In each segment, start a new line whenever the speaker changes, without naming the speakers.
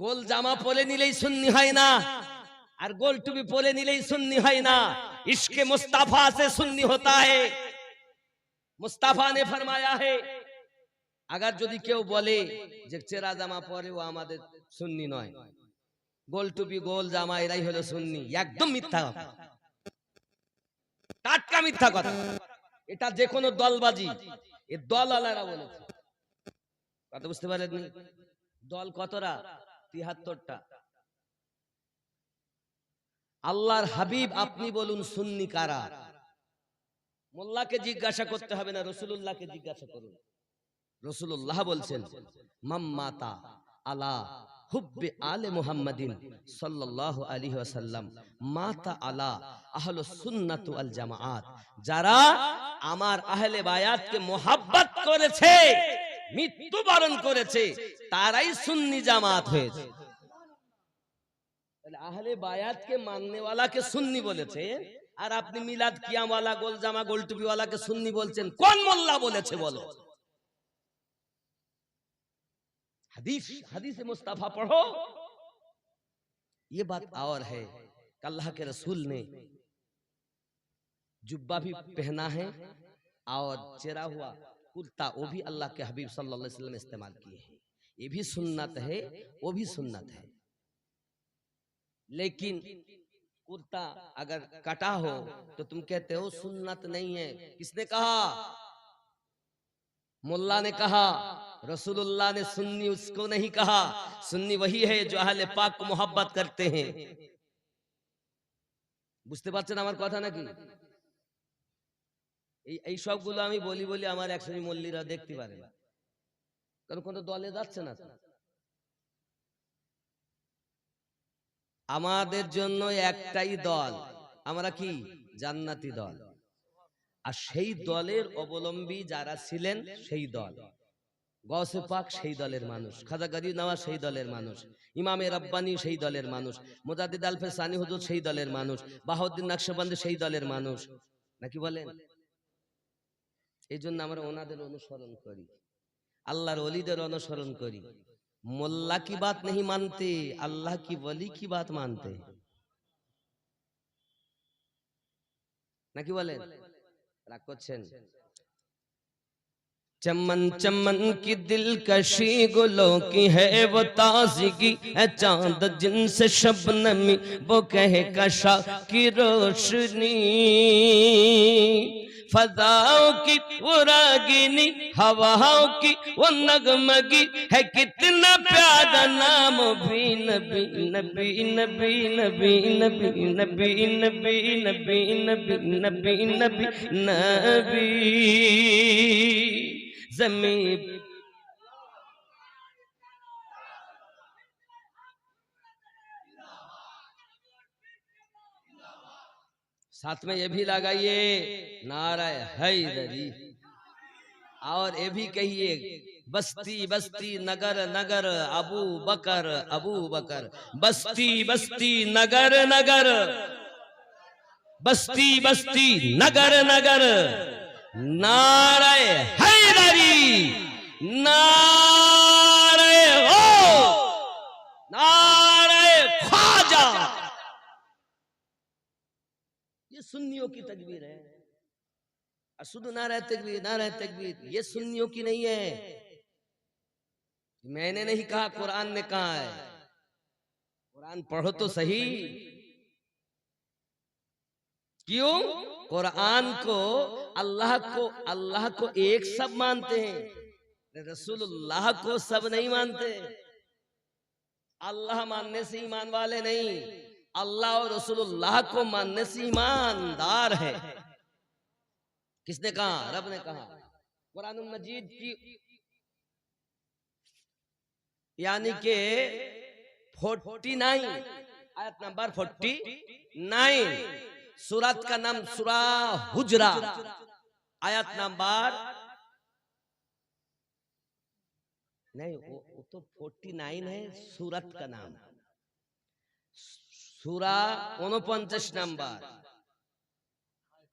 গোল জামা পরে নিলেই সুন্নি হয় না, আর গোল টুপি পরে নিলেই সুন্নি হয় না। इश्क़ मुस्तफा से सुन्नी होता है। मुस्तफा ने फरमाया है, अगर যদি কেউ বলে যে চেরা জামা পরে ও আমাদের সুন্নি নয়, গোল টুপি গোল জামা এরাই হলো সুন্নি, একদম মিথ্যা কথা, টাটকা মিথ্যা কথা। এটা যে কোনো দলবাজি, এ দলওয়ালারা বলেছে। কথা বুঝতে পারেননি? দল কতটা? ৭৩টা। আল্লাহর হাবিব আপনি বলুন সুন্নি কারা? মোল্লাকে জিজ্ঞাসা করতে হবে না, রাসূলুল্লাহকে জিজ্ঞাসা করুন। রাসূলুল্লাহ বলছেন, মাম্মাতা আলা হুব্বে আলে মুহাম্মাদিন সাল্লাল্লাহু আলাইহি ওয়াসাল্লাম মাতা আলা আহলুস সুন্নাত ওয়াল জামাআত। যারা আমার আহলে বায়াতকে মোহাব্বত করেছে, মৃত্যুবরণ করেছে, তারাই সুন্নি জামাত হয়েছে। তাহলে আহলে বায়াতকে মাননে ওয়ালাকে সুন্নি বলেছে, আর আপনি মিলাদ কিয়াম ওয়ালা গোল জামা গোল টুপি ওয়ালাকে সুন্নি বলছেন। কোন মোল্লা বলেছে বলো? हदीस मुस्तफा पढ़ो। ये बात और है, अल्लाह के रसूल ने जुब्बा भी पहना है और चेरा हुआ कुर्ता वो भी अल्लाह के हबीब सल्लल्लाहु अलैहि वसल्लम इस्तेमाल किए हैं। ये भी सुन्नत है, वो भी सुन्नत है। लेकिन कुर्ता अगर कटा हो तो तुम कहते हो सुन्नत नहीं है। किसने कहा? मुल्ला ने कहा, रसूलुल्लाह ने सुन्नी उसको नहीं कहा। सुन्नी वही है जो अहले पाक को मोहब्बत करते हैं। বুঝতে পারছেন আমার কথা নাকি? এই সবগুলো আমি বলি বলি আমার একসময় মল্লিরা দেখতে পারে না, কারণ কোনো দলে যাচ্ছে না। আমাদের জন্য একটাই দল, আমরা কি জান্নাতি দল। আর সেই দলের অবলম্বী যারা ছিলেন সেই দল, গৌসে পাক সেই দলের মানুষ, খাজা গরিব নওয়াজ সেই দলের মানুষ, ইমামে রব্বানি সেই দলের মানুষ, মুজাদ্দিদ আলফে সানি হুজুর সেই দলের মানুষ, বাহাউদ্দিন নকশবন্দি সেই দলের মানুষ, নাকি বলেন? এই জন্য আমরা ওনাদের অনুসরণ করি, আল্লাহর ওলিদের অনুসরণ করি। মোল্লা কি বাত नहीं मानते, अल्लाह की वली की बात मानते, নাকি বলেন? রাগ করছেন? चमन चमन की दिलकशी गुलों की है वो ताज़गी, चांद जिनसे शबनमी वो कहे कशा की रोशनी, फजाओं की वो रागिनी हवाओं की वो नगमगी है, कितना प्यारा नाम भी नबी नबी नबी नबी नबी नबी नबी नबी नबी नबी नबी नबी जमीन। साथ में ये भी लगाइए नारा हैदरी, और ये भी कहिए बस्ती बस्ती नगर नगर अबू बकर अबू बकर, बस्ती बस्ती नगर नगर, बस्ती बस्ती नगर नगर, नारा हैदरी, नारे हो, नारे ख्वाजा। ये सुन्नियों की तकबीर है। शुद्ध नारा तकबीर, नारा तकबीर, ये सुन्नियों की नहीं है। मैंने नहीं कहा, कुरान ने कहा है। कुरान पढ़ो तो सही। क्यों? कुरान को अल्लाह को एक सब मानते हैं, रसूलुल्लाह को सब नहीं मानते। अल्लाह मानने से ईमान वाले नहीं, अल्लाह और रसूलुल्लाह को मानने से ईमानदार है। किसने कहा? रब ने कहा। कुरान मजीद की यानी के 49 आयत नंबर 49, सूरत का नाम सूरा हुजरा, आयत नंबर नहीं, वो तो 49 है सूरत का नाम। सूरा 49 नंबर,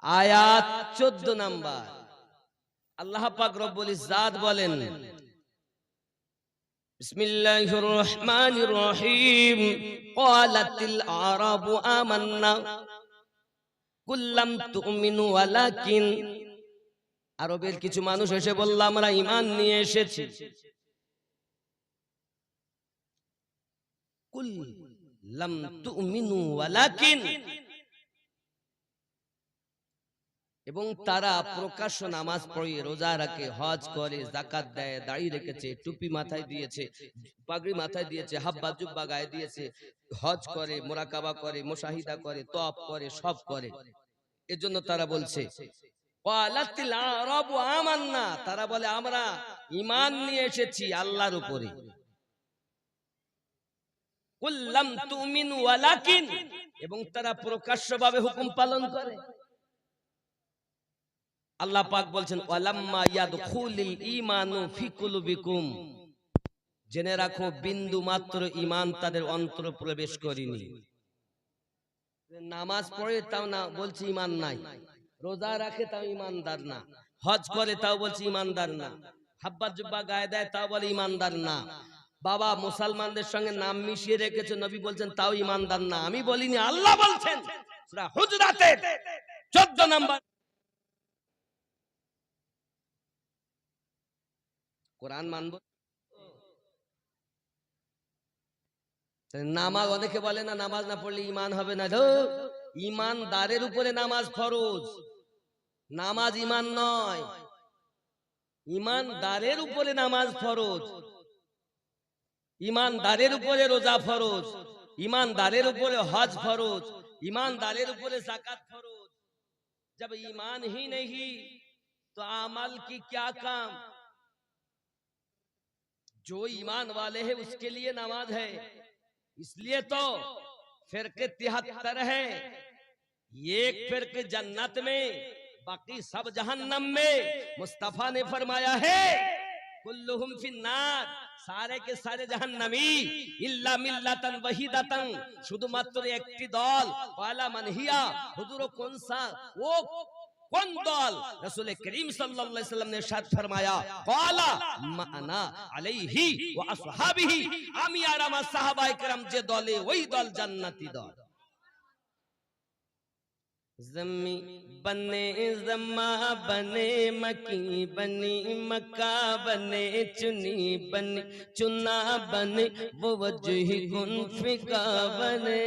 आयात 14 नंबर। अल्लाह पाक रब्बुल इज्जत बोलेन, বিসমিল্লাহির রহমানির রহিম। ক্বালাতিল আরাবু আমান্না কুল্লাম তুমিনু ওয়ালাকিন, আরবের কিছু মানুষ এসে বলল আমরা ঈমান নিয়ে এসেছি। কুল লাম তুমিনু ওয়ালাকিন, এবং তারা প্রকাশ্য নামাজ পড়ে, রোজা রাখে, হজ করে, যাকাত দেয়, দাড়ি রেখেছে, টুপি মাথায় দিয়েছে, পাগড়ি মাথায় দিয়েছে, হাব্বা জুব্বা গায়ে দিয়েছে, হজ করে, মুরাকাবা করে, মুশাহিদা করে, তওয়াফ করে, সব করে। এজন্য তারা বলছে ক্বালাতিল আরাবু আমান্না, তারা বলে আমরা ঈমান নিয়ে এসেছি আল্লাহর উপরে। কুল লাম তুমিনু ওয়ালাকিন, এবং তারা প্রকাশ্যভাবে হুকুম পালন করে। আল্লাহ পাক বলছেন ওয়ালাম্মা ইয়াদখুলিল ঈমানু ফি কুলুবিকুম, জেনে রাখো বিন্দু মাত্র ঈমান তাদের অন্তরে প্রবেশ করেনি। নামাজ পড়ে তাও না বলছে ঈমান নাই, রোজা রাখে তাও ঈমানদার না, হজ করে তাও বলছে ঈমানদার না, হাব্বা জুব্বা গায়ে দেয় তাও বলে ঈমানদার না, বাবা মুসলমানদের সঙ্গে নাম মিশিয়ে রেখেছে, নবী বলছেন তাও ঈমানদার না। আমি বলিনি, আল্লাহ বলছেন সূরা হুজরাতের 14 নম্বর। কোরআন মানব, নামাজ অনেকে বলে না নামাজ না পড়লে ঈমান হবে না। ঈমানদারের উপরে নামাজ ফরজ, নামাজ ঈমান নয়। ঈমানদারের উপরে নামাজ ফরজ, ঈমানদারের উপরে রোজা ফরজ, ঈমানদারের উপরে হজ ফরজ, ईमानदारेर ऊपर ज़कात फरोज। जब ईमान ही नहीं तो अमल की क्या काम। जो ईमान वाले हैं उसके लिए नमाज है। इसलिए तो फिरके 73 है, एक फिरके जन्नत में, बाकी सब जहन्नम में। मुस्तफा ने फरमाया है कुल्लुहुम फिन्नार, सारे के सारे जहन्नमी इल्ला मिल्लातन वहीदातन, शुधुमात्र एकटी दल। वाला मनहिया, हुजूर कौन सा वो कौन दल? रसूल करीम सल्लल्लाहु अलैहि वसल्लम ने इरशाद फरमाया काला माना अलैहि व असहाबिही, आमी আর আমার সাহাবায়ে কেরাম যে দলে, ওই দল জান্নাতি দল। जमी बने जमा बने मकी बनी मक्का बने चुनी बने चुना बने वो वजही गुन फिका बने।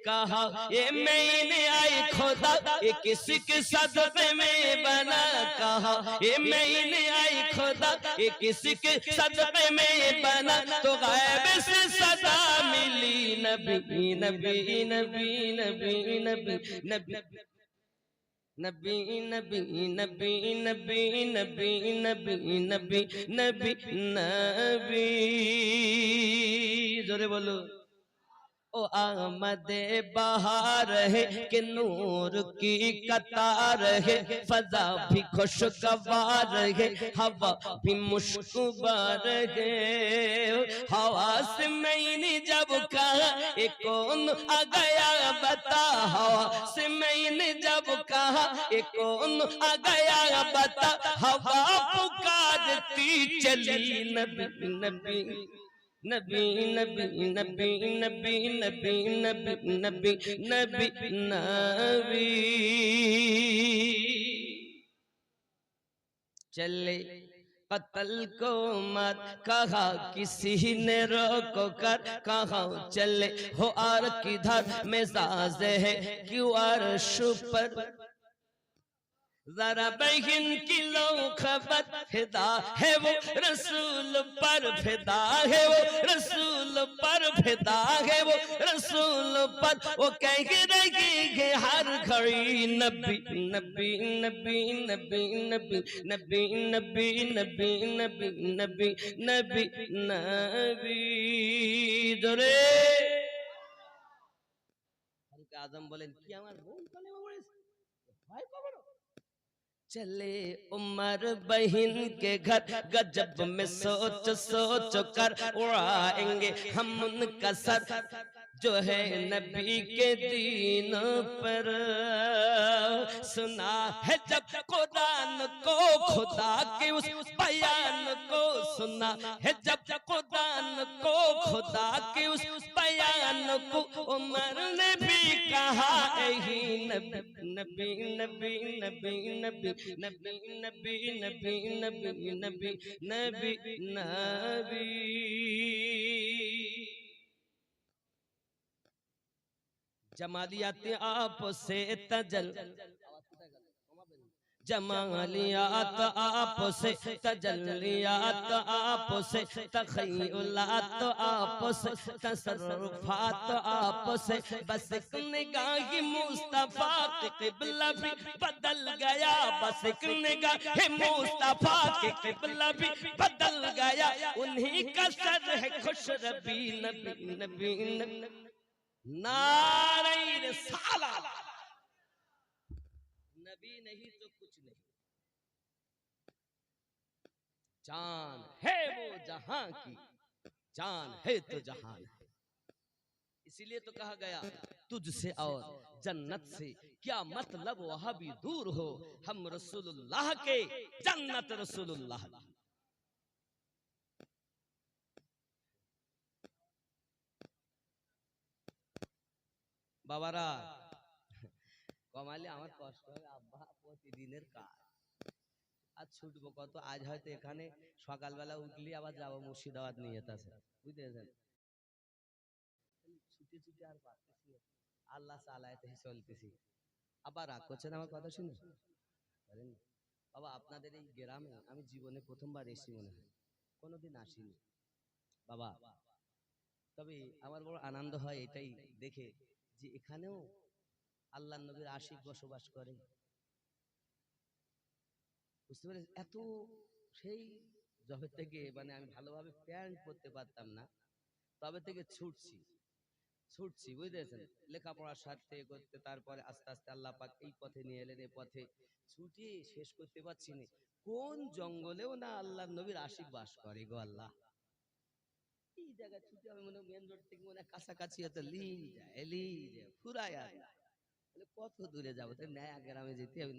कहा ये मैंने आई खुदा ये किसी के सदक़े में बना। कहा ये मैंने आई खुदा ये किसी के सदक़े में बना। तो गायब से सदा मिली नबी नबी नबी नबी नबी नबी नबी नबी नबी नबी नबी नबी नबी नबी नबी। जोरे बोलो। ओ आमदे बहार है कि नूर की कतार है, फजा भी खुशगवार है, हवा भी मुश्कुबार है। हवा से मैंने जब कहा ये कौन आ गया बता। हवा से मैंने जब कहा ये कौन आ गया बता। हवा पुकारती चली नबी नबी नबी नबी नबी नबी नबी नबी नबी नबी नबी। चले कत्ल को मत कहा किसी ने रोको कर। कहा चले हो और किधर मिजाज है क्यों अर्श पर। जरा बहन की लो खबर फिदा है वो रसूल पर, फिदा है वो रसूल पर, फिदा है वो रसूल पर। वो कह रही हर घड़ी नबी नबी नबी नबी नबी नबी नबी नबी नबी नबी नबी नबी। जोरे आजम बोलें कि আমার বোন কলেমা পড়েছে, ভয় পাবো না। चले उमर बहन के घर गजब में सोच सोच कर उड़ाएंगे हम उनका सर। जो है नबी के दीन पर, सुना है जब कुरान को खुदा के उस बयान को, सुना है जब कुरान को खुदा के उस बयान को, उमर ने भी कहा यही नबी नबी नबी नबी नबी नबी नबी नबी नबी नबी नबी नबी। जमालियात आप से तजल, जमालियात आप से तजल्लियात आप से, तखय्युलात आप से, तसर्रुफात आप से, बस एक निगाह मुस्तफा के क़िबला भी बदल गया, बस एक निगाह मुस्तफा के क़िबला भी बदल गया, उन्हीं का सर है खुशरबी नबी नबी नबी। नारे रिसालत, नबी नहीं तो कुछ नहीं, जान है वो जहां की, जान है तो जहान है। इसीलिए तो कहा गया तुझसे और जन्नत से क्या मतलब वहां भी दूर हो, हम रसूलुल्लाह के जन्नत रसूलुल्लाह की। বাবারা কমালে আমার কষ্ট হবে, আব্বা প্রতিদিনের কাজ, আজ ছুটবো কত, আজ হয়তো এখানে সকালবেলা উঠলি আবার যাবো মুর্শিদাবাদ নিয়ে যেতেছে, বুঝতে পেরেছেন, ছুটে ছুটে আর পারতেছি না, আল্লাহ চালাইতে চলতেছি। আবার রাগ করছেন আমার কথা শুনে বলেন বাবা, আপনাদের এই গ্রামে আমি জীবনে প্রথমবার এসেছি মনে হয়, কোনোদিন আসিনি বাবা, তবে আমার বড় আনন্দ হয় এটাই দেখে যে এখানেও আল্লাহ নবীর আশিক বসবাস করে, বুঝতে পেরেছি। এত সেই জবে থেকে মানে আমি ভালোভাবে প্যান্ট পরতে পারতাম না, তবে থেকে ছুটছি ছুটছি, বুঝতেছেন, লেখাপড়ার স্বার্থে করতে, তারপরে আস্তে আস্তে আল্লাহ পাক এই পথে নিয়ে এলেন, এই পথে ছুটি শেষ করতে পারছি না। কোন জঙ্গলেও না আল্লাহ নবীর আশিক বাস করে গো আল্লাহ, এই জায়গায় ছুটি আমি মনে মেন রোড থেকে মনে কাছাকাছি হতো, লি যায় ফুরায় আর কত দূরে যাবো, তো নয়া গ্রামে যেতে হবে,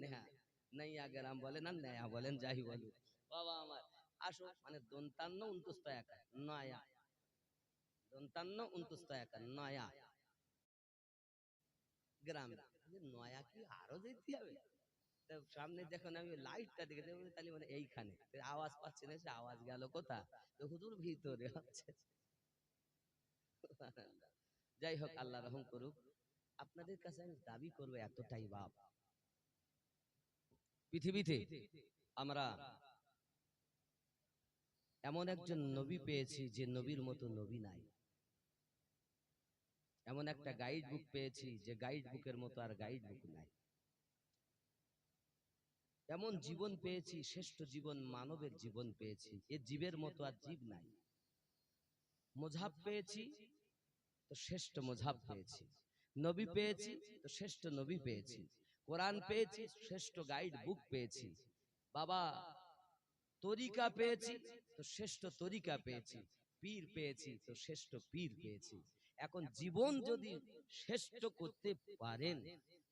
নয়া গ্রাম বলেন আর নয়া বলেন যাই বলুন বাবা আমার, আসো মানে ৫২ একা নয়া, ৫২ একা নয়া গ্রামে, নয়া কি আরো যেতে হবে, সামনে যখন আমি লাইটটা দেখে তাহলে মানে এইখানে আওয়াজ পাচ্ছে না, সে আওয়াজ গেল কোথা, তো হুজুর ভিতরে হচ্ছে। যাই হোক আল্লাহ রহম করুক, আপনাদের কাছে আমি দাবি করবো এতটাই বাপ, পৃথিবীতে আমরা এমন একজন নবী পেয়েছি যে নবীর মতো নবী নাই, এমন একটা গাইড বুক পেয়েছি যে গাইড বুকের মতো আর গাইড বুক নাই, এমন জীবন পেয়েছি, শ্রেষ্ঠ জীবন মানবের জীবন পেয়েছি, এ জীবের মতো আর জীব নাই। মুজহাব পেয়েছি তো শ্রেষ্ঠ মুজহাব পেয়েছি, নবী পেয়েছি তো শ্রেষ্ঠ নবী পেয়েছি, কোরআন পেয়েছি, শ্রেষ্ঠ গাইড বুক পেয়েছি বাবা, তরিকা পেয়েছি তো শ্রেষ্ঠ তরিকা পেয়েছি, পীর পেয়েছি তো শ্রেষ্ঠ পীর পেয়েছি। এখন জীবন যদি শ্রেষ্ঠ করতে পারেন,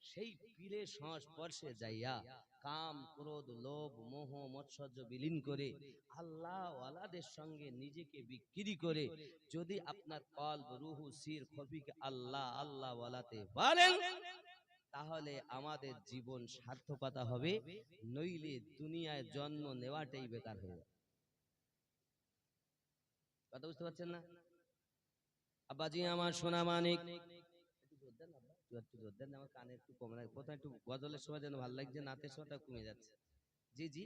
সেই পীরের সংস্পর্শে যাইয়া কাম ক্রোধ লোভ মোহ মৎসর্য বিলীন করে আল্লাহ ওয়ালাদের সঙ্গে নিজেকে বিক্রি করে যদি আপনার কলব রুহু সির খফিকে আল্লাহ আল্লাহ ওয়ালাতে পারেন, তাহলে আমাদের জীবন সার্থকতা হবে, নইলে দুনিয়ায় জন্ম নেওয়াটাই বেকার হয়ে যাবে। কথা বুঝতে পারছেন না আব্বাজি আমার সোনা মানিক, আমার কানে একটু কম লাগে, প্রথমে একটু গজলের সময় যেন ভালো লাগছে, নাতের সময়টা কমে যাচ্ছে, জি জি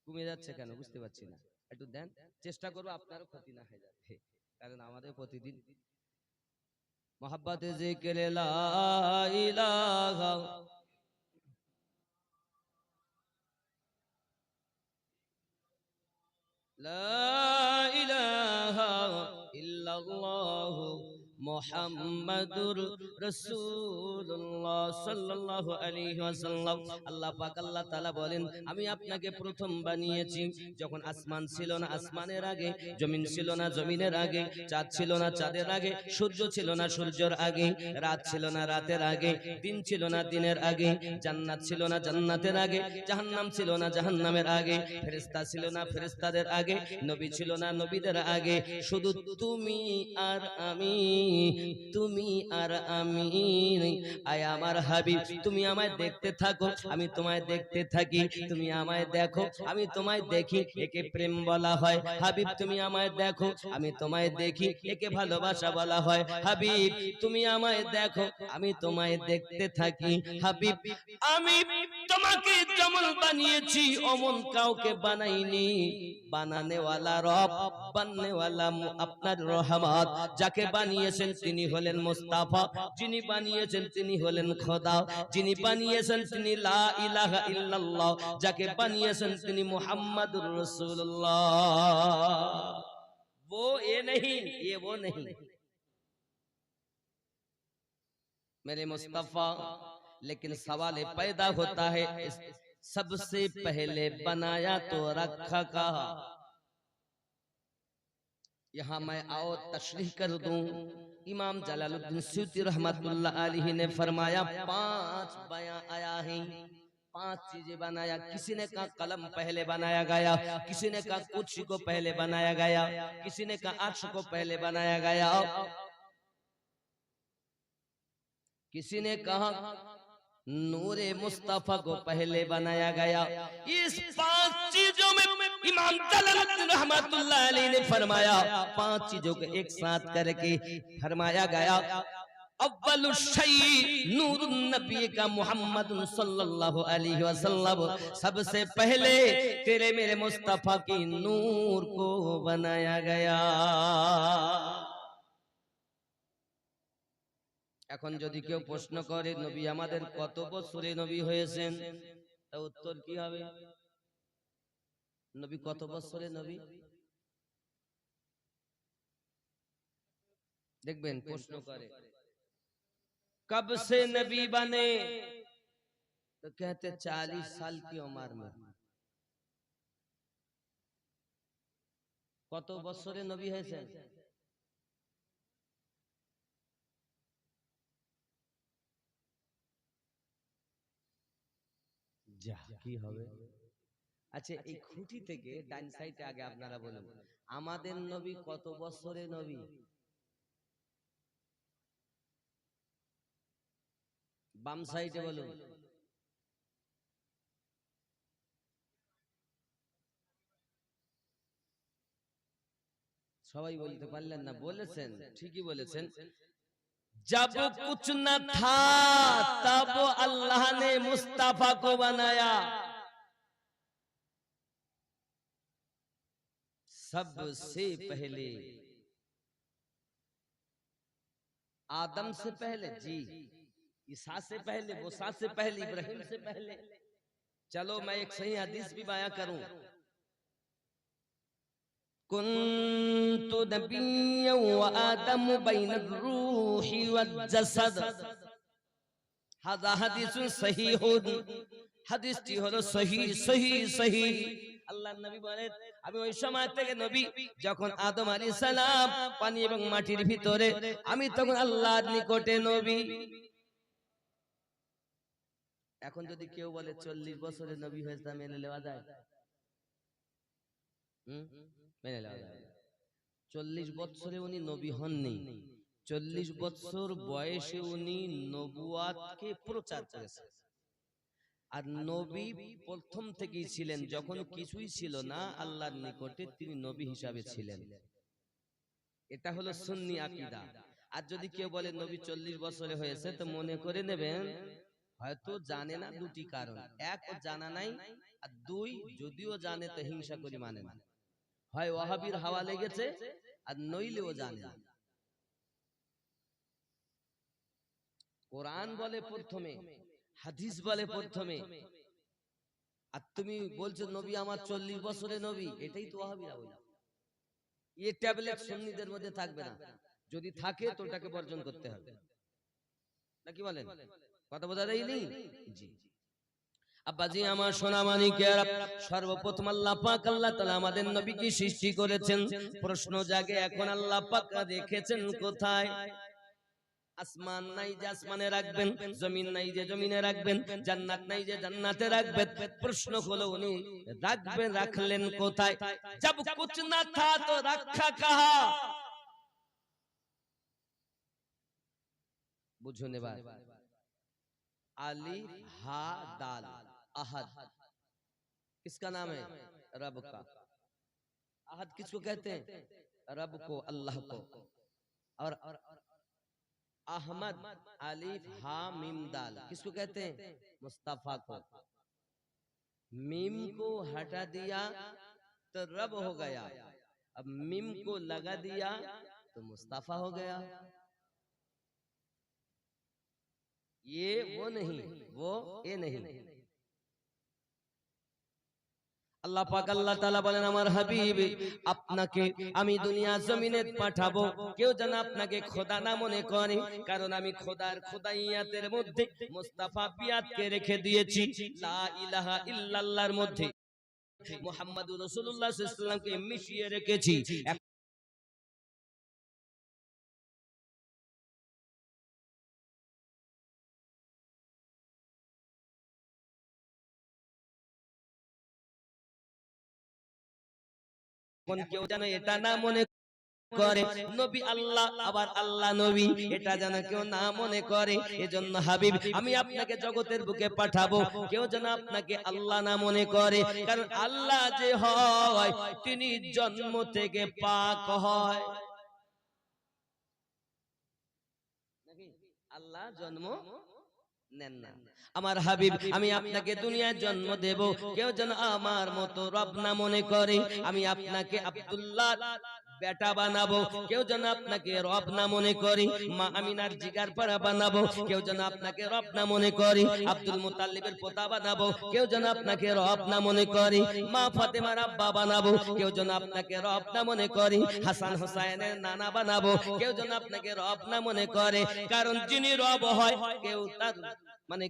কমে যাচ্ছে কেন বুঝতে পারছি না, একটু দেন, চেষ্টা করবো আপনারও ক্ষতি না হয়ে যাবে, কারণ আমাদের প্রতিদিন মোহাব্বতে জিকির লা ইলাহা লা ইলাহা ইল্লাল্লাহু মুহাম্মাদুর রাসূলুল্লাহ সাল্লাল্লাহু আলাইহি ওয়াসাল্লাম। আল্লাহ পাক আল্লাহ তাআলা বলেন, আমি আপনাকে প্রথম বানিয়েছি যখন আসমান ছিল না আসমানের আগে, জমিন ছিল না জমিনের আগে, চাঁদ ছিল না চাঁদের আগে, সূর্য ছিল না সূর্যের আগে, রাত ছিল না রাতের আগে, দিন ছিল না দিনের আগে, জান্নাত ছিল না জান্নাতের আগে, জাহান্নাম ছিল না জাহান্নামের আগে, ফেরেশতা ছিল না ফেরেশতাদের আগে, নবী ছিল না নবীদের আগে। শুধু তুমি আর আমি, তুমি আর আমি। আয় আমার হাবিব, তুমি আমায় দেখতে থাকো, আমি তোমায় দেখতে থাকি। তুমি আমায় দেখো, আমি তোমায় দেখি, একে প্রেম বলা হয়। হাবিব তুমি আমায় দেখো, আমি তোমায় দেখি, একে ভালোবাসা বলা হয়। হাবিব তুমি আমায় দেখো, আমি তোমায় দেখতে থাকি। হাবিব আমি তোমাকে যেমন বানিয়েছি অমন কাউকে বানাইনি। বানানেওয়ালা রব, বানানেওয়ালা আপনার রহমত। যাকে বানিয়েছেন তিনি হলেন মুস্তাফা, যিনি বানিয়েছেন তিনি হলেন খোদা, যিনি বানিয়েছেন তিনি লা ইলাহা ইল্লাল্লাহ, যাকে বানিয়েছেন তিনি মুহাম্মাদুর রাসূলুল্লাহ। वो ये नहीं, ये वो नहीं, मेरे मुस्तफा। लेकिन सवाल पैदा होता है, सबसे पहले बनाया तो रखा कहा। यहाँ मैं आओ तशरीह कर दूं। इमाम जलालुद्दीन सूती रहमतुल्लाह अलैहि ने फरमाया 5 बयां आया है, 5 चीजें बनाया। किसी ने कहा कलम पहले बनाया गया, किसी ने कहा कुर्सी को पहले बनाया गया, किसी ने कहा अर्श को पहले बनाया गया, किसी ने कहा नूरे मुस्तफा को पहले बनाया गया। इस 5 चीजों में इमाम जलालुद्दीन रहमतुल्लाह अलैहि ने फरमाया 5 चीजों को एक साथ करके फरमाया गया। अव्वलु शै नूरुन नबी का मुहम्मद सल्लल्लाहु अलैहि वसल्लम, सबसे पहले तेरे मेरे मुस्तफा की नूर को बनाया गया। এখন যদি কেউ প্রশ্ন করে নবী আমাদের কত বছরে নবী হয়েছেন, তা উত্তর কি হবে? নবী কত বছরে নবী? দেখবেন প্রশ্ন করে कब से नबी बने, तो कहते 40 साल की उम्र में। কত বছরে নবী হয়েছেন? যা কি হবে। আচ্ছা এই খুঁটি থেকে ডান সাইডে আগে আপনারা বলুন আমাদের নবী কত বছরে নবী? বাম সাইডে বলুন। সবাই বলতে পারলেন না, বলেছেন ঠিকই বলেছেন। जब कुछ न था तब अल्लाह ने मुस्तफा को बनाया। सबसे पहले आदम से पहले, जी ईसा से पहले, मूसा से पहले, इब्राहिम से पहले। चलो मैं एक सही हदीस भी बयां करूं। कुन्तु नबिय्यन व आदम बैन रूहि वज्जसद। हाज़ा हादीसुन सहीहुन, হাদিসটি হলো সহিহ সহিহ সহিহ। আল্লাহর নবী বলেন আমি ওই সময় থেকে নবী যখন আদম আলাইহিস সালাম পানি এবং মাটির ভিতরে, আমি তখন আল্লাহর নিকটে নবী। এখন যদি কেউ বলে 40 বছরে নবী হয়েছে, মেনে নেওয়া যায়? মেনে নেওয়া যায়। 40 বছরে উনি নবী হননি, 40 বছর বয়সে উনি নবুয়াতকে প্রচার করেছেন। আর নবী প্রথম থেকেই ছিলেন, যখন কিছুই ছিল না আল্লাহর নিকটে তিনি নবী হিসাবে ছিলেন। এটা হলো সুন্নি আকীদা। আর যদি কেউ বলে নবী 40 বছরে হয়েছে, তো মনে করে নেবেন হয়তো জানে না দুটি কারণ, এক ও জানা নাই, আর দুই যদিও জানে তো হিংসা করি মানে না। হয় ওয়াহাবির হাওয়া লেগেছে, আর নইলেও জানে না। কোরআন বলে প্রথমে, হাদিস বলে প্রথমে, আর তুমি বলছো নবী আমার 40 বছরে নবী। এটাই তো ওয়াহাবিরা বলে। এই ট্যাবলেট সুন্নিদের মধ্যে থাকবে না। যদি থাকে তো ওটাকে বর্জন করতে হবে, নাকি বলেন? কথা বোঝা যায়নি? জি আব্বাজি আমার সোনা মানিকেরা, সর্বপ্রথম আল্লাহ পাক আল্লাহ তাআলা আমাদের নবীকে সৃষ্টি করেছেন। প্রশ্ন জাগে এখন আল্লাহ পাক রেখেছেন কোথায়? আসমান নাই যে আসমানে রাখবেন, জমিন নাই যে জমিনে রাখবেন, জান্নাত নাই যে জান্নাতে রাখবেন। প্রশ্ন হলো উনি রাখবেন, রাখলেন কোথায়? জব কুছ না থা তো রাখা কাহা? বুঝুন এবার। अलिफ हा दाल अहद किसका नाम है? रब का। अहद किसको कहते हैं? रब को, अल्लाह को। और अहमद अलिफ हा मीम दाल किसको कहते हैं? मुस्तफा को। मीम को हटा दिया तो रब हो गया, अब मीम को लगा दिया तो मुस्तफा हो गया। ये वो नहीं, वो ये नहीं। আল্লাহ পাক আল্লাহ তাআলা বলেন আমার হাবিব আপনাকে আমি দুনিয়া জমিনে পাঠাবো, কেউ যেন আপনাকে খোদা না মনে করে, কারণ আমি খোদার খোদাইয়াতের মধ্যে মুস্তাফা বিয়াতকে রেখে দিয়েছি, লা ইলাহা ইল্লাল্লাহর মধ্যে মুহাম্মাদুর রাসূলুল্লাহ সাল্লাল্লাহু আলাইহি ওয়াসাল্লামকে মিশিয়ে রেখেছি। এখন কেউ যেন এটা না মনে করে নবী আল্লাহ আবার আল্লাহ নবী, এটা যেন কেউ না মনে করে। এজন্য হাবিব আমি আপনাকে জগতের বুকে পাঠাবো, কেউ যেন আপনাকে আল্লাহ না মনে করে, কারণ আল্লাহ যে হয় তিনি জন্ম থেকে পাক হয়। আল্লাহ জন্ম নেন না। আমার হাবিব আমি আপনাকে দুনিয়ায় জন্ম দেব, কেউ যেন আমার মতো রব না মনে করে। আমি আপনাকে আব্দুল্লাহ বেটা বানাবো, কেউ যেন আপনাকে রব না মনে করে। মা আমিনার জিগার পাড়া বানাবো, কেউ যেন আপনাকে রব না মনে করে। আব্দুল মুতাল্লিবের পোতা বানাবো, কেউ যেন আপনাকে রব না মনে করে। মা ফাতেমার আব্বা বানাবো, কেউ যেন আপনাকে রব না মনে করে। হাসান হোসাইনের নানা বানাবো, কেউ যেন আপনাকে রব না মনে করে। কারণ যিনি রব হয় কেউ তার মানে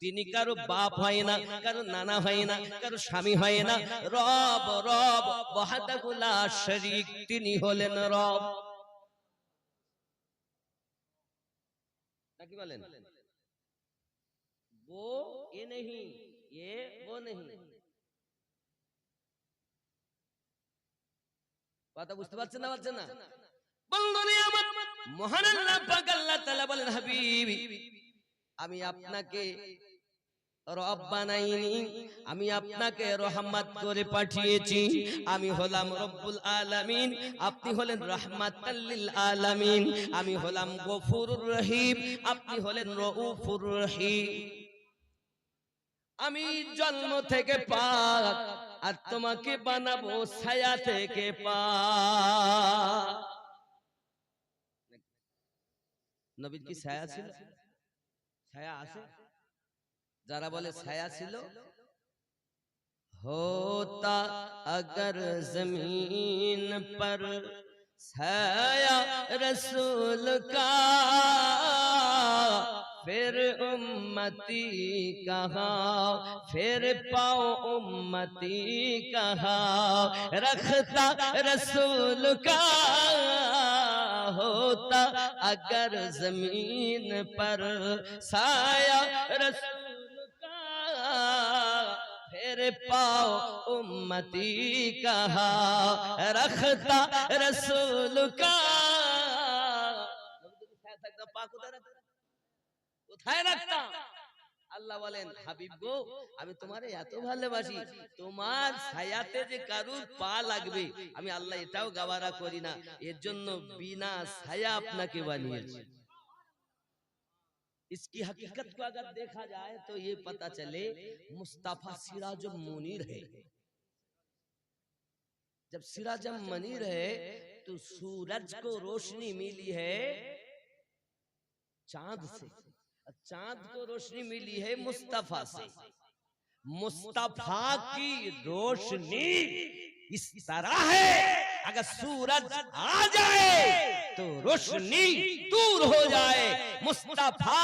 তিনি কারো বাপ হয় না, কারো নানা হয় না, কারো স্বামী হয় না। রব রব ওয়াহদাহু লা শারীক, তিনি হলেন রব। নাকি বলেন? वो ये नहीं, ये वो नहीं। কথা বুঝতে পারছেন না? পারছেন না? বন্ধুরে আমার, মহান আল্লাহ পাক আল্লাহ তাআলা বলেন হাবিব আমি আপনাকে রব বানাইনি, আমি আপনাকে রহমত করে পাঠিয়েছি। আমি হলাম রব্বুল আলামিন, আপনি হলেন রাহমাতাল লিল আলামিন। আমি হলাম গফুরুর রহিম, আপনি হলেন রউফুর রহিম। আমি জন্ম থেকে পাক আর তোমাকে বানাবো ছায়া থেকে পাক। নবীর কি ছায়া ছিল? ছায়া আছে? যারা বলে ছায়া ছিল, होता अगर जमीन पर छाया रसूल का, फिर उम्मती कहाँ, फिर पाओ उम्मती कहाँ। रखता रसूल का होता अगर जमीन पर छाया रसूल का, फिर पाओ उम्मती कहा। रखता रसूल का কোথায় রাখতাম? আল্লাহ বলেন হাবিব গো আমি তোমারে এত ভালোবাসি, তোমার ছায়াতে যে কারুর পা লাগবে আমি আল্লাহ এটাও গাওয়ারা করি না, এর জন্য বিনা ছায়া আপনাকে বানিয়েছি। इसकी हकीकत को अगर देखा जाए तो ये पता चले मुस्तफा सिराज मुनीर है। जब सिराज मुनीर है तो सूरज को रोशनी मिली है चांद से, चांद को रोशनी मिली है मुस्तफा से। मुस्तफा की रोशनी इस तरह है अगर सूरज आ जाए तो रोशनी दूर हो जाए। मुस्तफा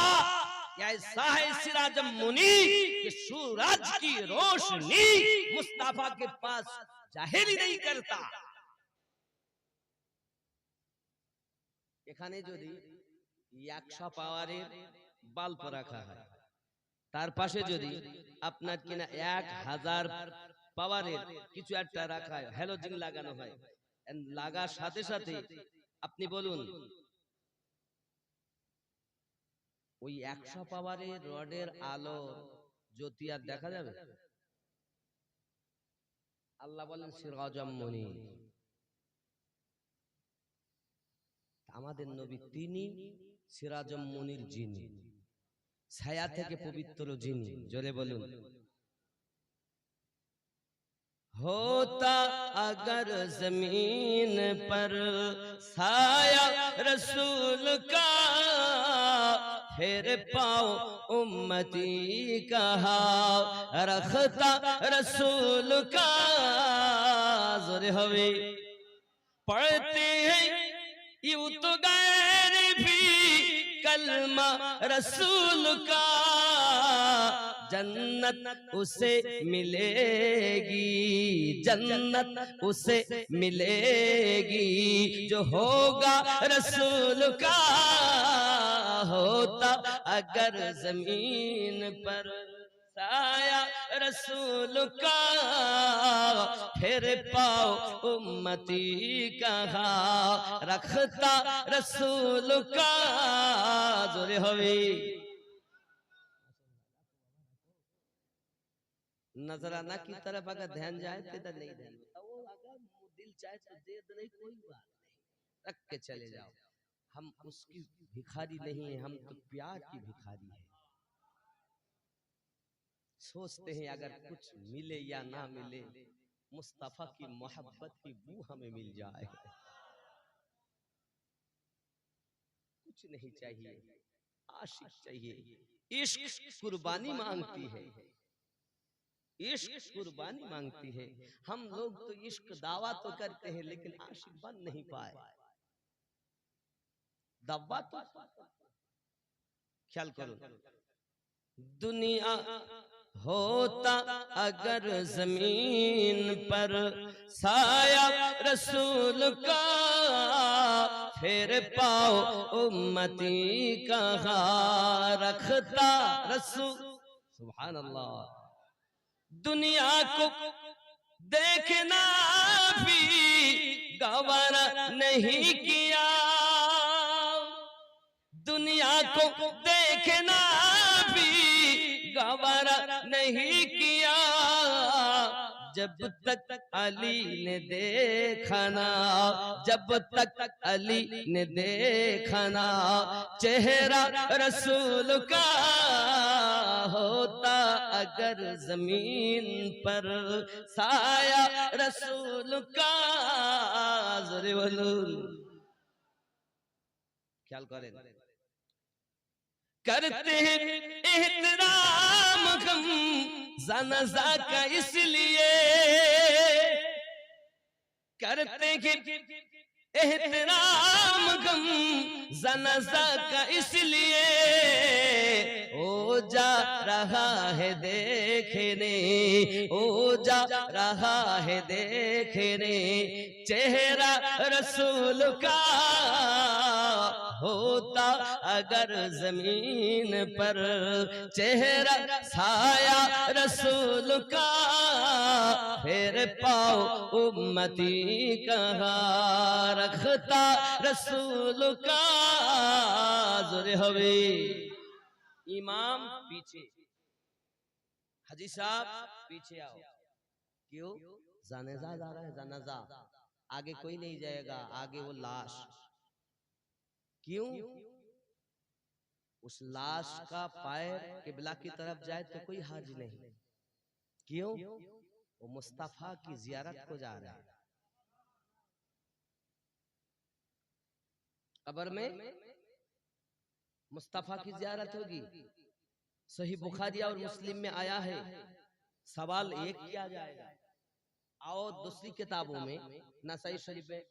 ऐसा है सिराजम मुनीर कि सूरज की रोशनी मुस्तफा के पास जाहिर ही नहीं करता। এখানে যদি 100 পাওয়ারের বাল্ব রাখা হয়, তার পাশে যদি আপনার কিনা 1000 পাওয়ারের কিছু একটা রাখা হয়, হ্যালোজেন লাগানো হয়, লাগার সাথে সাথে আপনি বলুন ওই 100 পাওয়ারের রডের আলো জ্যোতি আর দেখা যাবে? আল্লাহ বলেন সিরাজাম মুনীর। আমাদের নবী তিনি সিরাজাম মুনীর, যিনি ছায়া থেকে পবিত্র, যিনি। জোরে বলুন। होता अगर जमीन पर साया रसूल का, फिर पाओ उम्मती कहा रखता रसूल का। जोरे हवे पढ़ते हैं यूं तो गैर भी कलमा रसूल का, जन्नत उसे मिलेगी, जन्नत उसे मिलेगी जो होगा रसूल का। होता अगर जमीन पर साया रसूल का, फिर पाओ उम्मती कहा रखता रसूल का। जोरे हवे नजराना की तरफ अगर ध्यान जाए तो इधर नहीं ध्यान, वो अगर दिल चाहे तो दे दे, नहीं कोई बात नहीं, रख के चले जाओ। हम उसकी भिखारी नहीं है, हम तो प्यार की भिखारी है। सोचते हैं अगर कुछ मिले या ना मिले, मुस्तफा की मोहब्बत की बू हमें मिल जाए। कुछ नहीं चाहिए, आशिक चाहिए। इश्क कुर्बानी मांगती है, इश्क कुर्बानी मांगती है। हम लोग तो इश्क दावा तो करते हैं लेकिन आशिक बन नहीं पाए। दावा तो ख्याल करो। दुनिया होता अगर जमीन पर साया रसूल का, फिर पाओ उम्मती कहा रखता रसूल। सुभान अल्लाह। दुनिया को देखना भी गवारा नहीं किया, दुनिया को देखना भी गवारा नहीं किया, जब तक अली ने देखा ना, जब तक अली ने देखा ना चेहरा रसूल का। होता अगर जमीन पर साया रसूल का। जोरे बोलूं। ख्याल करें। करते हैं एहतराम हम जनाजा का इसलिए, करते हैं एहतराम हम जनाजा का इसलिए। ओ जा रहा है देखने, ओ जा रहा है देखने चेहरा रसूल का। होता अगर जमीन पर चेहरा साया रसूल का, फिर पाओ उम्मती कहा रखता रसूल का। जोरे हवे। इमाम पीछे, हाजी साहब पीछे आओ। क्यों? जनाजा जा रहा है, जनाजा आगे कोई नहीं जाएगा, आगे वो लाश। क्यों? उस लाश का पैर किबला की तरफ जाए तो कोई हर्ज नहीं। क्यों? वो मुस्तफा की जियारत को जा रहा है। कब्र में मुस्तफा की जियारत होगी। सही बुखारी और मुस्लिम में आया है। सवाल एक किया जाएगा, और दूसरी किताबों में नसाई शरीफ में,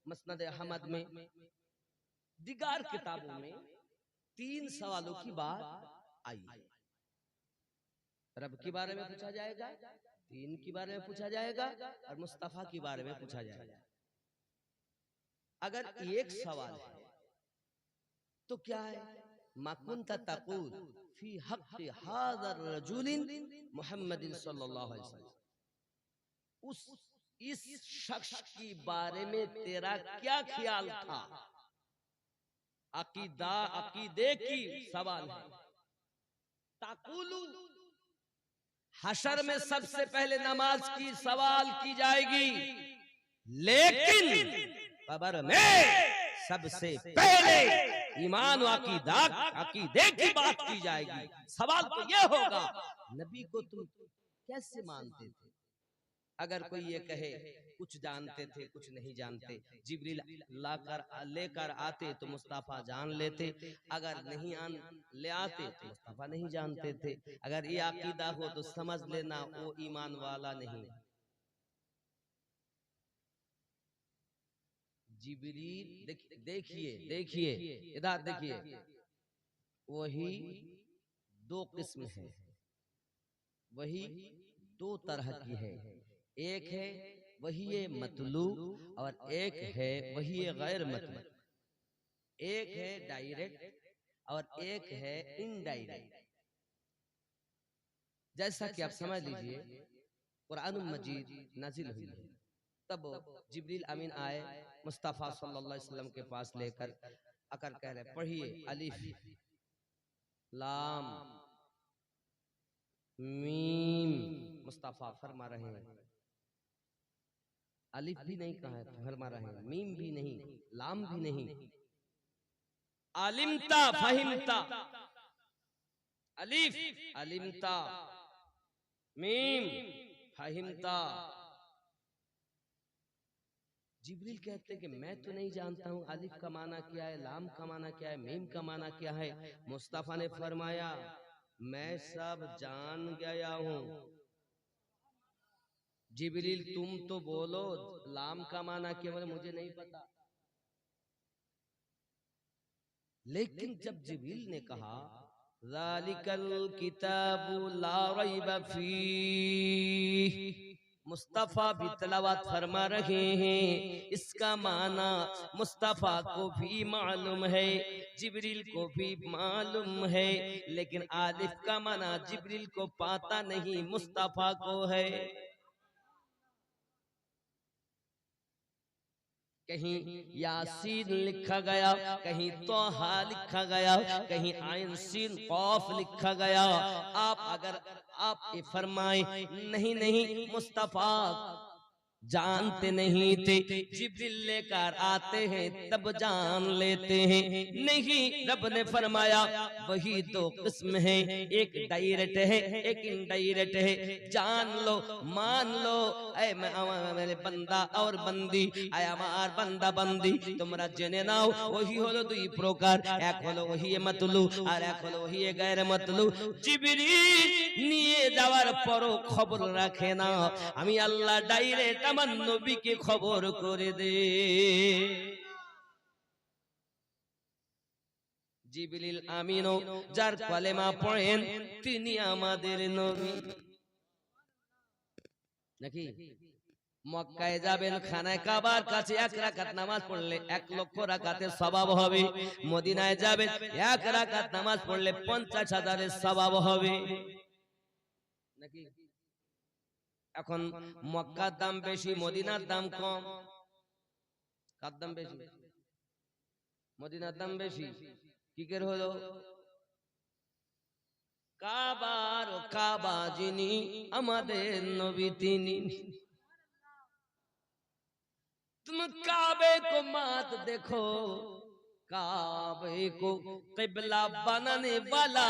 मसनद अहमद में, दिगार किताबों में 3 सवालों की बात आई है। रब के बारे में पूछा जाएगा, दीन के बारे में पूछा जाएगा और मुस्तफा के बारे में पूछा जाएगा। अगर एक सवाल है तो क्या है? मा कुंता तक़ूल फी हक़्क़ि हाज़ा रजुलिन मुहम्मदिन सल्लल्लाहु अलैहि वसल्लम, इस शख्स के बारे में तेरा क्या ख्याल था? अकीदे की सवाल है। ताकुलू, हशर में सबसे पहले नमाज की सवाल की जाएगी, लेकिन कब्र में सबसे पहले ईमान व अकीदे की बात की जाएगी। सवाल तो यह होगा, नबी को तुम कैसे मानते थे? अगर कोई ये कहे कुछ जानते थे कुछ नहीं जानते, जिब्रील लेकर आते तो मुस्तफा जान लेते, अगर नहीं ले आते तो मुस्तफा नहीं जानते थे। अगर ये अकीदा हो तो समझ लेना वो ईमान वाला नहीं। जिब्रील देखिए इधर देखिए, वही 2 किस्म है, वही 2 तरह की है। एक है वही मतलू और एक है वही गैर मतलू। एक है डायरेक्ट और एक है इनडायरेक्ट। जैसा कि आप समझ लीजिए, कुरान मजीद नाजिल हुई है, तब जिब्रील अमीन आए मुस्तफा सल्लल्लाहु अलैहि वसल्लम के पास लेकर आकर कह रहे, पढ़िए अलिफ लाम मीम। मुस्तफा फरमा रहे हैं, अलिफ भी नहीं कहा है, फरमा रहे हैं, मीम भी नहीं, लाम भी नहीं। अलिमता फहिमता, अलिफ अलिमता, मीम फहिमता। जिब्रील कहते कि मैं तो नहीं जानता हूं अलिफ का माना क्या है, लाम का माना क्या है, मीम का माना क्या है। मुस्तफा ने फरमाया, मैं सब जान गया हूं। जिब्रील तुम तो बोलो लाम का माना क्या? बोले मुझे नहीं पता। लेकिन जब जिब्रील ने कहा ज़ालिकल किताबु ला रैब फीह, मुस्तफा भी तिलावत फरमा रहे हैं, इसका माना मुस्तफा को भी मालूम है, जिब्रील को भी मालूम है, लेकिन आलिफ का माना जिब्रील को पता नहीं, मुस्तफा को है। कहीं यासीन लिखा गया, कहीं तोहा लिखा गया, कहीं आइन सीन कौफ लिखा गया। आप ये फरमाए नहीं मुस्तफा जानते नहीं थे, जिब्रील लेकर आते हैं तब जान लेते हैं। नहीं, रब ने फरमाया वही 2 किस्म है, एक डायरेक्ट है एक इनडायरेक्ट है। जान लो मान लो, ऐ मेरे बंदा और बंदी, ऐ আমার বান্দা বান্দি, তোমরা জেনে নাও ওহি হলো 2 প্রকার, এক হলো ওহি মাতলু আর এক হলো ওহি গায়র মাতলু। জিবরিল নিয়ে যাওয়ার পরও খবর রাখে না, আমি আল্লাহ ডাইরেক্ট আমার নবীকে খবর করে দে। জিবরিল আমিনও যার কলেমা পড়েন তিনি আমাদের নবী। নাকি মক্কায় যাবেন, খানায় কাবার কাছে 1 রাকাত নামাজ পড়লে 1 লক্ষ রাকাতের সওয়াব হবে। মদিনায় যাবেন 1 রাকাত নামাজ পড়লে 50,000 সওয়াব হবে। নাকি এখন মক্কার দাম বেশি, মদিনার দাম কম। কার দাম বেশি? মদিনার দাম বেশি। কি করে হলো? কাবা যিনি আমাদের নবী তিনি। तुम काबे को मत देखो, काबे को किबला बनाने वाला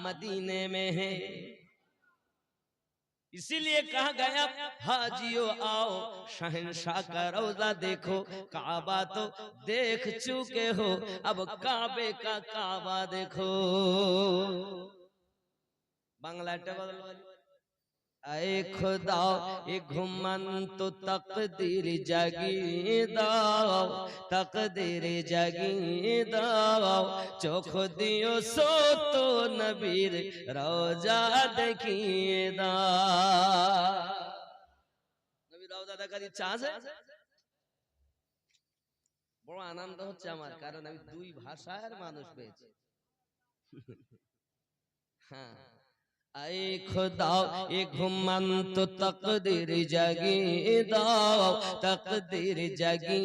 मदीने में है। इसीलिए कहा गया हाजियो आओ शहंशाह का रौजा देखो। काबा तो देख चुके हो, अब काबे का काबा देखो। बांग्ला आए खुदा ए घुमंत तकदीर जगी दाओ, तकदीर जगी दाओ, चोख दियो सो तो नबीर रोजा देखिए दाओ। নবী রওজা দেখার ইচ্ছা আছে? বড় আনন্দ হচ্ছে আমার, কারণ আমি দুই ভাষার মানুষ পেয়েছি। হ্যাঁ, आए खुदा ए घुमंत तकदीर जगी दाओ, तकदीर जगी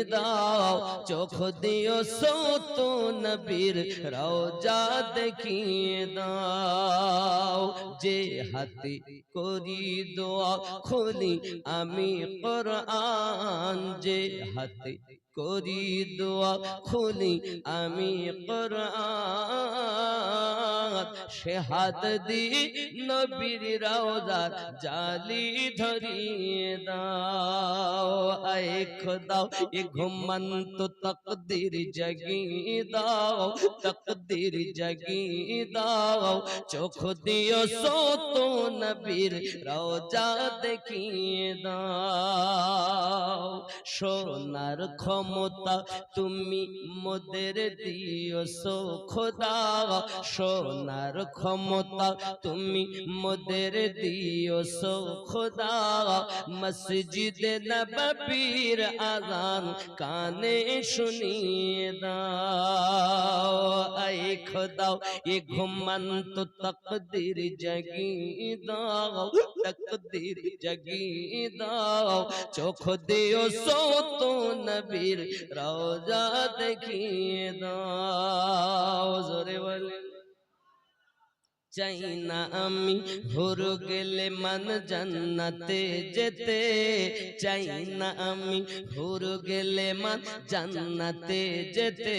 दाओ, चोख दियो सो तो नबीर रोजा देखिए दाओ। जे हाथे करी दोआ खुली आमी कुरआन, जे हाथे करी दोआ खुली आमी कुरआन, शेहाद दी नबीर रोजार जाली धरिए दाओ। आए खुदा ए घुमंत तकदीर जगी दाओ, तकदीर जगी दाओ, चोख दियो सो तो नबीर रोजा देखिए दाओ। सोनार क्षमता तुमी मोदेर दियो सो खुदा, सोनार क्षमता तुमी मोदेर दियो सो खुदा, मस्जिद नबवीर आजान काने सुनिए दाओ। आए खुदा ये घुमंत तकदीर जगी दाओ, तकदीर जगी दाओ, चोख दियो सो तो नबीर रोजा देखिए दाओ। जोरे बोले চাইনা আমি হুর গেলে মান জান্নাতে যেতে, চাইনা আমি হুর গেলে মান জান্নাতে যেতে,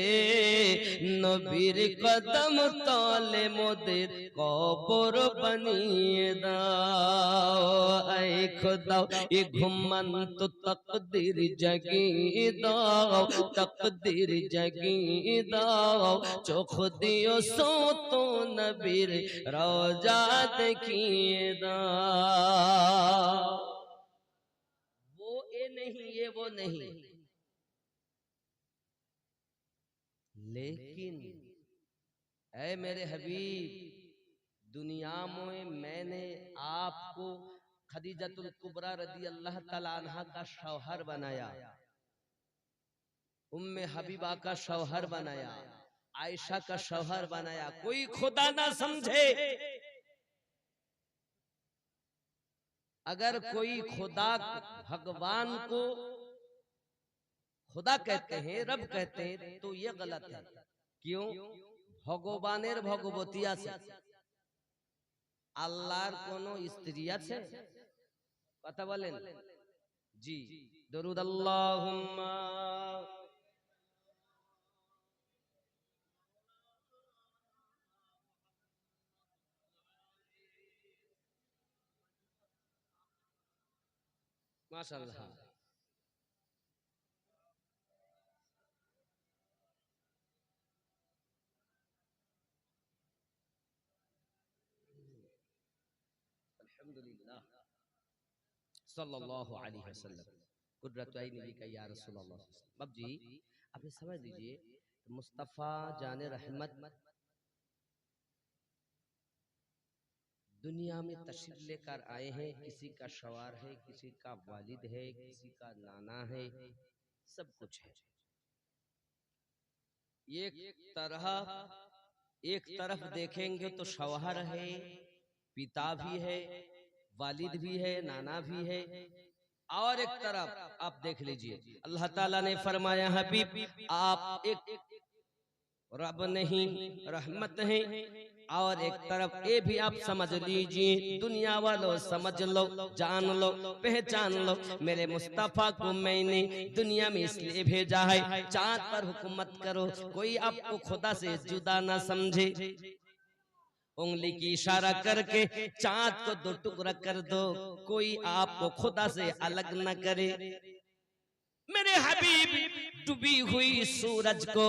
নবীর কদম তলে মোদের কবর বানিয়ে দাও। আয়ে খোদা এ ঘুমন্ত তকদীর জাগিয়ে দাও, তকদীর জাগিয়ে দাও, চোখ দিও সো তো নবীর रोजा देखिए दाओ। वो ये नहीं, ये वो नहीं, लेकिन ऐ मेरे हबीब, दुनिया में मैंने आपको खदीजतुल कुबरा रदी अल्लाह ताला अन्हा का शौहर बनाया, उम्मे हबीबा का शौहर बनाया, आयशा का शौहर बनाया। कोई खुदा ना समझे, अगर कोई खुदा भगवान को खुदा कहते हैं, रब कहते हैं, तो ये गलत है। क्यों? भगवानेर भगवती आछे, आल्लाहर कोनो स्त्री आछे? कथा बोलेन जी। दरूद अल्लाहुम्मा माशाअल्लाह। अल्हम्दुलिल्लाह सल्लल्लाहु अलैहि वसल्लम। कुदरत आईनी लिखा या रसूलुल्लाह। बाप जी आप ये समझ लीजिए, मुस्तफ़ा जाने रहमत दुनिया में तशरीफ लेकर आए हैं। किसी का शवार है, किसी का वालिद है, किसी का नाना है, सब कुछ है। एक तरफ देखेंगे तो शौहर है, पिता भी है, वालिद भी है, नाना भी है, और एक तरफ आप देख लीजिए अल्लाह ताला ने फरमाया हबीब आप एक रब नहीं रहमत है, और एक तरफ ये भी आप समझ लीजिए, दुनिया वालों समझ लो, जान लो, पहचान लो, मेरे मुस्तफा को मैंने दुनिया में इसलिए भेजा है चाँद पर हुकूमत करो, कोई आपको खुदा से जुदा ना समझे। उंगली की इशारा करके चाँद को दो टुकड़ा कर दो, कोई आपको खुदा से अलग न करे। मेरे हबीब डूबी हुई सूरज को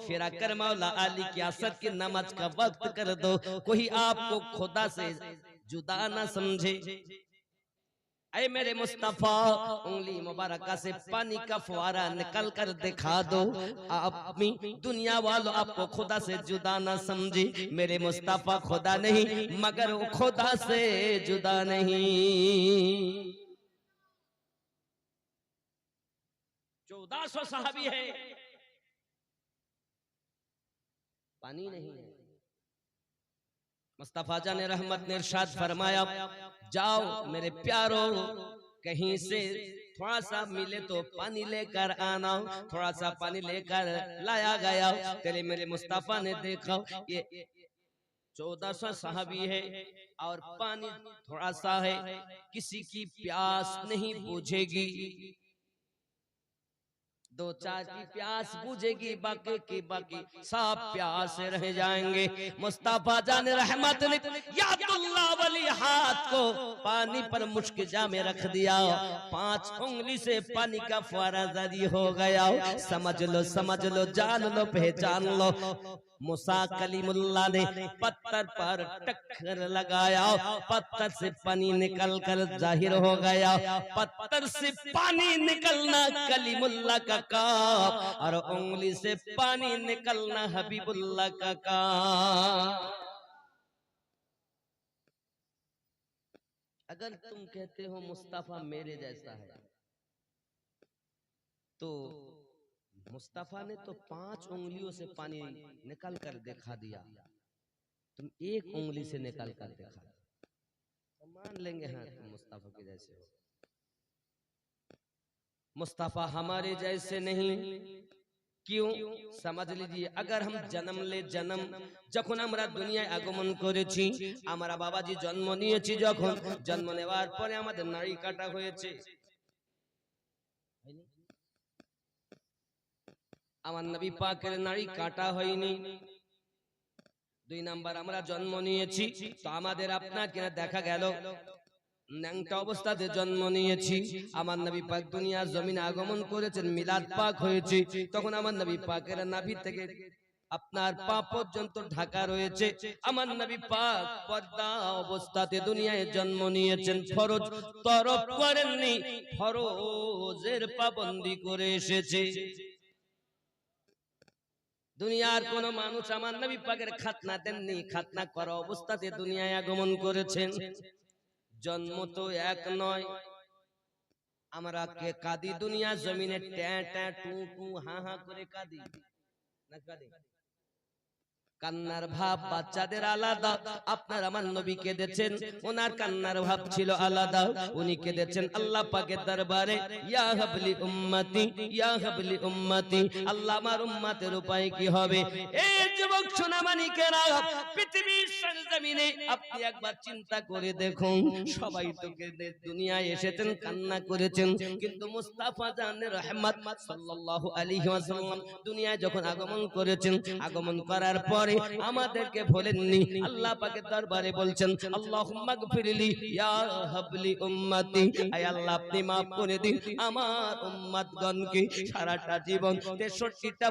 फिरा कर मौला अली की असर की नमाज का वक्त कर दो, कोई आपको खुदा से जुदा न समझे। ऐ मेरे मुस्तफा, उंगली मुबारका से पानी का फुवारा निकल कर दिखा दो। अपनी दुनिया वालों आपको खुदा से जुदा न समझे। मेरे मुस्तफा खुदा नहीं मगर वो खुदा से जुदा नहीं। 1400 सहाबी है, पानी नहीं है। मुस्तफा जान रहमत ने इरशाद फरमाया, जाओ मेरे प्यारो, कहीं से थोड़ा सा मिले तो पानी लेकर आना। थोड़ा सा पानी लेकर लाया गया। तेरे मेरे मुस्तफा ने देखा ये 1400 सहाबी है और पानी थोड़ा सा है, किसी की प्यास नहीं बुझेगी। 2-4 की प्यास बुझेगी, बाकी की बाकी सब प्यास रह जाएंगे। मुस्तफा जान रहमत ने यादुल्लाह वाली हाथ को पानी पर मुश्किजा में रख दिया। 5 उंगली से पानी का फुवारा जारी हो गया। समझ लो, जान लो, पहचान लो। मूसा कलीमुल्लाह ने पत्थर पर टक्कर लगाया, पत्थर से पानी निकल कर जाहिर हो गया। पत्थर से पानी निकलना कलीमुल्लाह का काम और उंगली से पानी निकलना हबीबुल्लाह का काम। अगर तुम कहते हो मुस्तफा मेरे जैसा है, तो मुस्तफा ने तो 5 उंगलियों से पानी निकल कर दिखा दिया, तुम 1 उंगली से निकल कर दिखा, तो मान लेंगे हाँ तुम मुस्तफा के जैसे हो। मुस्तफा हमारे जैसे नहीं। क्यों? समझ लीजिए, अगर हम जन्म যখন আমরা দুনিয়ায় আগমন করেছি, আমরা বাবাজি জন্ম নিয়েছি, যখন জন্ম নেওয়ার পরে আমাদের নাড়ি কাটা হয়েছে। আমার নবী পাকের নাড়ি কাটা হয়নি। 2 নাম্বার, আমরা জন্ম নিয়েছি তো আমাদের আপনাকে দেখা গেল ন্যাংটা অবস্থাতে জন্ম নিয়েছি। আমার নবী পাক দুনিয়ার জমিনে আগমন করেছেন, মিলাদ পাক হয়েছে, তখন আমার নবী পাকের নাভি থেকে আপনার পা পর্যন্ত ঢাকা রয়েছে। আমার নবী পাক পর্দা অবস্থাতে দুনিয়ায় জন্ম নিয়েছেন, ফরজ তরক করেননি, ফরজের পাবন্দি করে এসেছে। দুনিয়ার কোন মানুষ আমার নবী পাকের খাতনা দেননি, খাতনা করা অবস্থাতে দুনিয়ায় আগমন করেছেন। জন্ম তো এক নয়, আমরা কে কাঁদি দুনিয়া জমিনে, ট্যাঁ ট্যাঁ টু টু হা হা করে কাঁদি না কাঁদি? কান্নার ভাব বাচ্চাদের আলাদা, আপনার আমার নবী কেঁদেছেন, ওনার কান্নার ভাব ছিল আলাদা, উনি কেঁদেছেন আল্লাহ পাকের দরবারে, ইয়া হাবলি উম্মতি, ইয়া হাবলি উম্মতি, আল্লাহ আমার উম্মতের উপায় কি হবে? এই যুবক সোনামানিকেরা, পৃথিবীর সরজমিনে আপনি একবার চিন্তা করে দেখুন, সবাই তো কেঁদে দুনিয়ায় এসেছেন, কান্না করেছেন, কিন্তু মুস্তাফা জানের রহমত সাল্লাল্লাহু আলাইহি ওয়াসাল্লাম দুনিয়ায় যখন আগমন করেছেন, আগমন করার পরে আমাদেরকে বলেননি, আল্লাহ পাকের দরবারে বলছেন আল্লাহুম্মা গফিরলি ইয়া হাবলি উম্মতি, আয় আল্লাহ আপনি maaf করে দিন আমার উম্মতগণকে। সারাটা জীবন 63টা